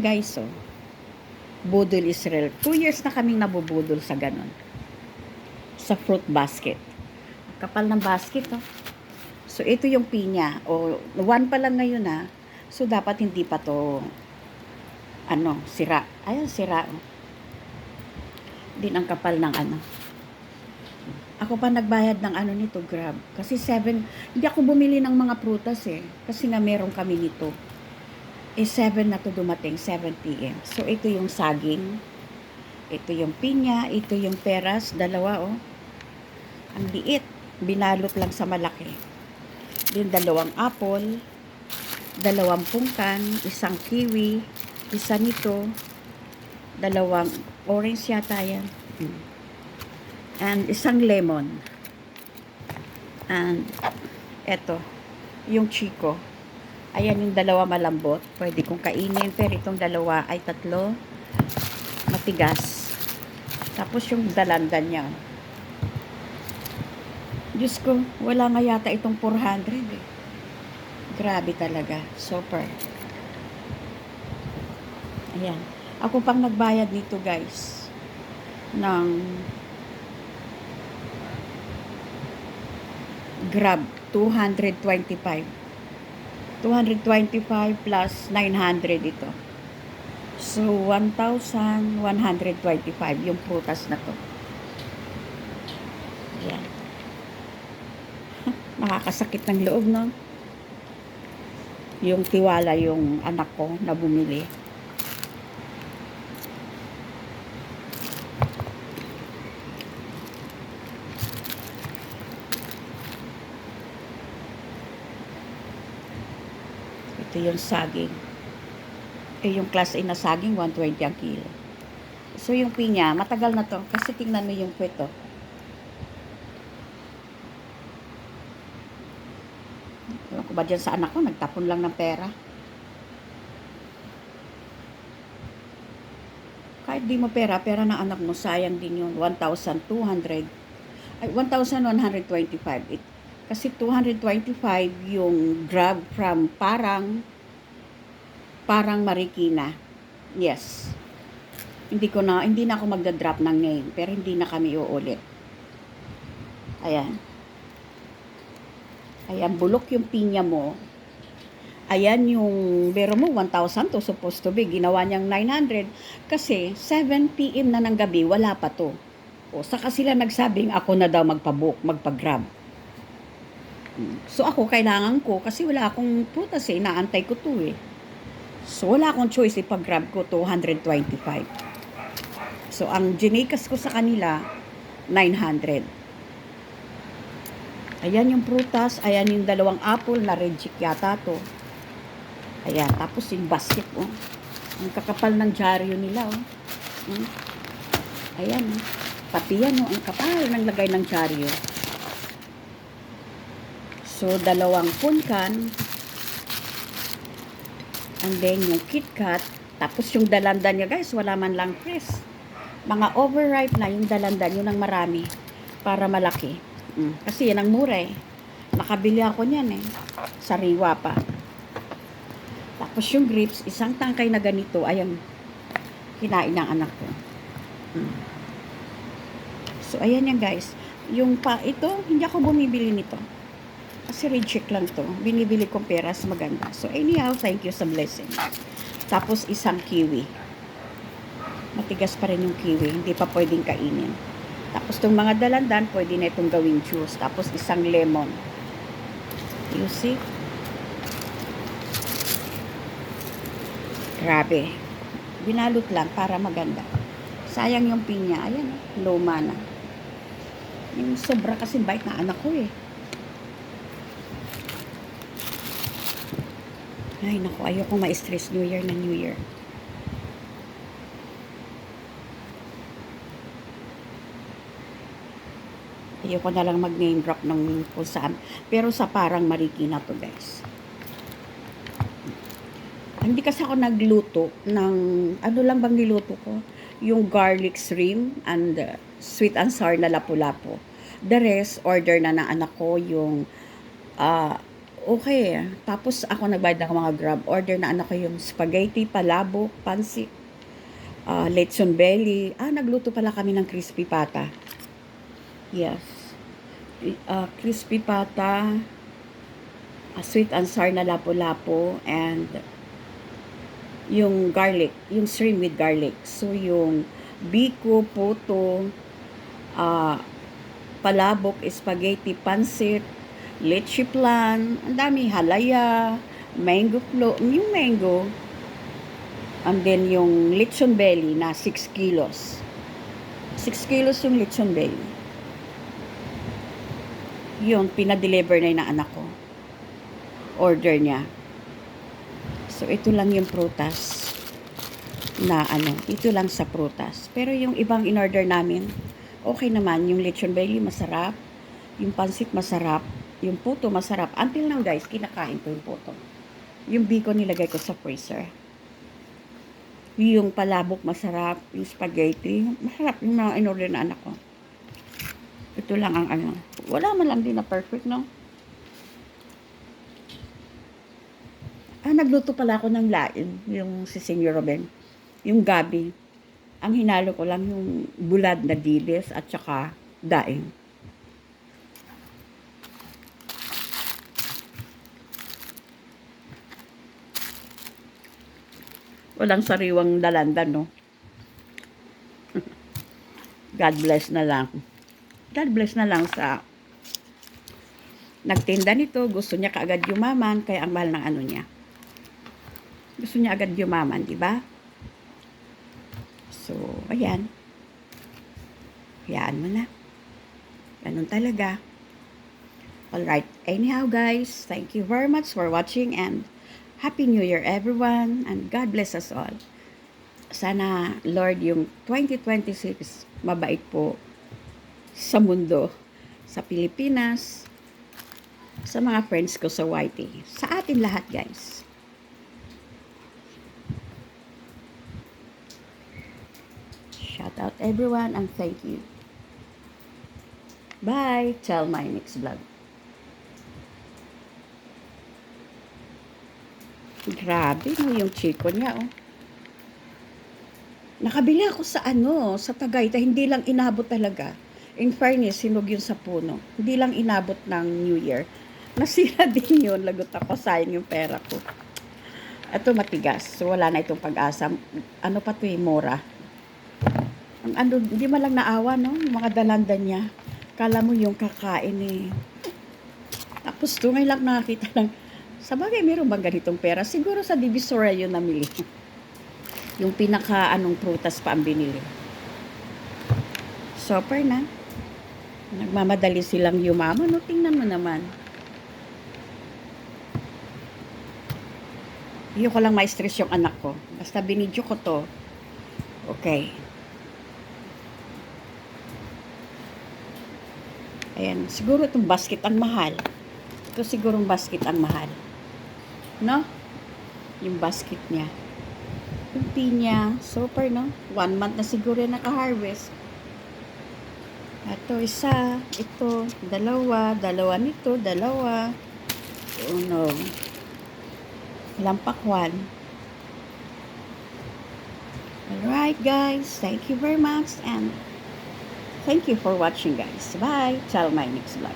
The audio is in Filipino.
guys, oh. Budol Israel. 2 years na kaming nabubudol sa ganon. Sa fruit basket. Kapal ng basket, oh. So, ito yung pinya. O, 1 pa lang ngayon, ha. So, dapat hindi pa to, sira. Ayun, sira, oh. Din ang kapal ng Ako pa nagbayad ng nito, Grab. Kasi 7, hindi ako bumili ng mga prutas Kasi nga meron kami nito. 7 na to dumating, 7 p.m. So, ito yung saging. Ito yung pinya. Ito yung peras. Dalawa, oh. Ang liit. Binalot lang sa malaki. Din 2 apple. 2 pungkan. 1 kiwi. 1 nito. 2 orange yata yan. And 1 lemon. And eto, yung chiko. Ayan yung 2 malambot. Pwede kong kainin. Pero itong 2 ay 3 matigas. Tapos yung dalandan niya. Diyos ko, wala nga yata itong 400 Grabe talaga. Super. Ayan. Ako pang nagbayad nito, guys. Ng Grab, 225 plus 900 ito. So, 1,125 yung prutas na to. Ayan. Nakakasakit ng loob, no? Yung tiwala yung anak ko na bumili. Ito yung saging. Yung class A na saging, 120 ang kilo. So, yung pinya, matagal na to. Kasi tingnan mo yung pweto. Ewan ko ba dyan sa anak ko, nagtapon lang ng pera. Kahit di mo pera ng anak mo, sayang din yun. 1,200. Ay, 1,125. Kasi 225 yung Grab from Parang Marikina. Yes. Hindi na ako magda-drop ng name, pero hindi na kami uulit. Ayan. Ayan, bulok yung pinya mo. Ayan yung, bero mo, 1,000 to supposed to be. Ginawa niyang 900 kasi 7 p.m. na ng gabi, wala pa to. O, saka sila nagsabing ako na daw magpa-grab. So, ako, kailangan ko, kasi wala akong prutas inaantay ko to So, wala akong choice ipag-grab ko, 225. So, ang ginikas ko sa kanila, 900. Ayan yung prutas, ayan yung 2 apple na reject yata to. Ayan, tapos yung basket, oh. Ang kakapal ng dyaryo nila, oh. Ayan, oh. Pati yan, oh. Ang kapal ng lagay ng dyaryo. So, 2 punkan. And then, yung KitKat. Tapos, yung dalandan niya, guys, wala man lang press. Mga overripe na yung dalandan, yun ang marami. Para malaki. Kasi yan ang mura Nakabili ako niyan Sariwa pa. Tapos yung grapes, 1 tangkay na ganito, ayan, kinain ng anak ko. So, ayan yan, guys. Ito, hindi ako bumibili nito. Kasi reject lang to. Binibili kong peras maganda. So, anyhow, thank you sa blessing. Tapos, 1 kiwi. Matigas pa rin yung kiwi. Hindi pa pwedeng kainin. Tapos, itong mga dalandan, pwede na itong gawing juice. Tapos, 1 lemon. You see? Grabe. Binalot lang para maganda. Sayang yung pinya. Ayan, luma na. Yung sobra kasi bait na anak ko Ay, naku, ayoko ma-stress New Year na New Year. Ayoko na lang mag-name drop ng kung saan. Pero sa Parang Marikina to, guys. Hindi kasi ako nagluto ng, lang bang niluto ko? Yung garlic shrimp and sweet and sour na lapu-lapu. The rest, order na ng anak ko yung Okay. Tapos ako nagbayad ng mga grab. Order na anak ko yung spaghetti, palabok, pansit, lechon belly. Nagluto pala kami ng crispy pata. Yes. Crispy pata, sweet and sour na lapo-lapo, and yung garlic, yung shrimp with garlic. So, yung biko, puto, ah, palabok, spaghetti, pansit, leche plan, ang dami, halaya, mango flow, yung mango, and then yung lechon belly na 6 kilos. 6 kilos yung lechon belly. Yun, pinadeliver na yun ng anak ko. Order niya. So, ito lang yung prutas na ito lang sa prutas. Pero yung ibang in-order namin, okay naman. Yung lechon belly, masarap. Yung pansit, masarap. Yung puto, masarap. Until now, guys, kinakain ko yung puto. Yung biko, nilagay ko sa freezer. Yung palabok, masarap. Yung spaghetti, masarap. Yung mga in-order na anak ko. Ito lang ang Wala man lang din na perfect, no? Nagluto pala ako ng lain, yung si Senyor Ruben. Yung gabi. Ang hinalo ko lang yung bulad na dilis at saka daing. Walang sariwang dalandan, no? God bless na lang. God bless na lang sa nagtinda nito. Gusto niya kaagad yumaman, kaya ang mahal ng niya. Gusto niya agad yumaman, di ba? So, ayan. Hayaan mo na. Ganun talaga. Alright. Anyhow, guys, thank you very much for watching and Happy New Year, everyone. And God bless us all. Sana, Lord, yung 2026, mabait po sa mundo, sa Pilipinas, sa mga friends ko sa YT. Sa atin lahat, guys. Shout out everyone and thank you. Bye. Till my next vlog. Grabe, no, yung chico niya, oh. Nakabili ako sa sa Tagaytay, hindi lang inabot talaga. In fairness, hinog yun sa puno. Hindi lang inabot ng New Year. Nasira din yun, lagot ako, sayang yung pera ko. Ito matigas, so wala na itong pag-asa. Pa ito mura. Hindi man lang naawa, no? Yung mga dalanda niya. Kala mo yung kakain Tapos ito, ngayon lang nakakita lang. Sa bagay, meron bang ganitong pera? Siguro sa Divisoria yun namili. Yung pinaka prutas pa ang binili. Super na. Nagmamadali silang yumaman. No, tingnan mo naman. Hindi ko lang ma-stress yung anak ko. Basta binidyo ko to. Okay. Ayan. Siguro itong basket ang mahal. Ito sigurong basket ang mahal. No? Yung basket niya. Yung pinya, super, no? 1 month na siguro naka-harvest. Ito, isa. Ito, dalawa. Dalawa nito, dalawa. Uno. Lampakwan. Alright, guys. Thank you very much. And thank you for watching, guys. Bye. Till my next vlog.